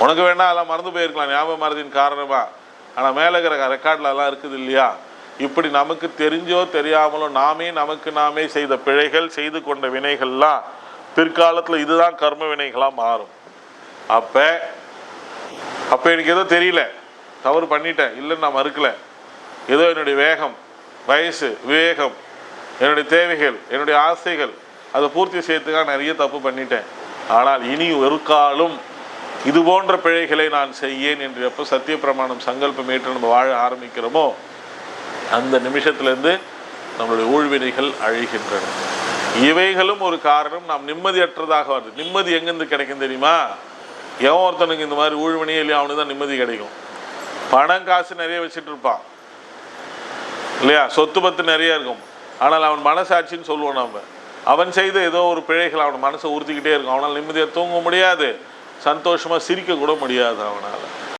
உனக்கு வேணா அதெல்லாம் மறந்து போயிருக்கலாம் ஞாபக மறதியின் காரணமா. ஆனால் மேலே இருக்கிற ரெக்கார்டில் அதெல்லாம் இருக்குது இல்லையா? இப்படி நமக்கு தெரிஞ்சோ தெரியாமலோ நாமே செய்த பிழைகள், செய்து கொண்ட வினைகள்லாம் பிற்காலத்தில் இதுதான் கர்ம வினைகளாக மாறும். அப்போ எனக்கு ஏதோ தெரியல, தவறு பண்ணிட்டேன், இல்லைன்னு நான் மறுக்கலை. ஏதோ என்னுடைய வேகம், வயசு, விவேகம், என்னுடைய தேவைகள், என்னுடைய ஆசைகள் அதை பூர்த்தி செய்யறதுக்காக நிறைய தப்பு பண்ணிட்டேன். ஆனால் இனி ஒரு காலம் இது போன்ற பிழைகளை நான் செய்யேன் என்று எப்போ சத்திய பிரமாணம் சங்கல்பம் ஏற்று நம்ம வாழ ஆரம்பிக்கிறோமோ அந்த நிமிஷத்துலேருந்து நம்மளுடைய ஊழ்வினைகள் அழிகின்றன. இவைகளும் ஒரு காரணம். நாம் நிம்மதியற்றதாக வருது. நிம்மதி எங்கேருந்து கிடைக்கும் தெரியுமா? எவன் ஒருத்தனுக்கு இந்த மாதிரி ஊழ்வினையே இல்லையா அவனுக்கு தான் நிம்மதி கிடைக்கும். பணம் காசு நிறைய வச்சுட்டு இருப்பான் இல்லையா, சொத்து பத்து நிறைய இருக்கும். ஆனால் அவன் மனசாட்சின்னு சொல்லுவோம் நம்ம. அவன் செய்த ஏதோ ஒரு பிழைகள் அவன் மனசை உறுத்திக்கிட்டே இருக்கும். அவனால் நிம்மதியாக தூங்க முடியாது, சந்தோஷமாக சிரிக்க கூட முடியாது அவனால்.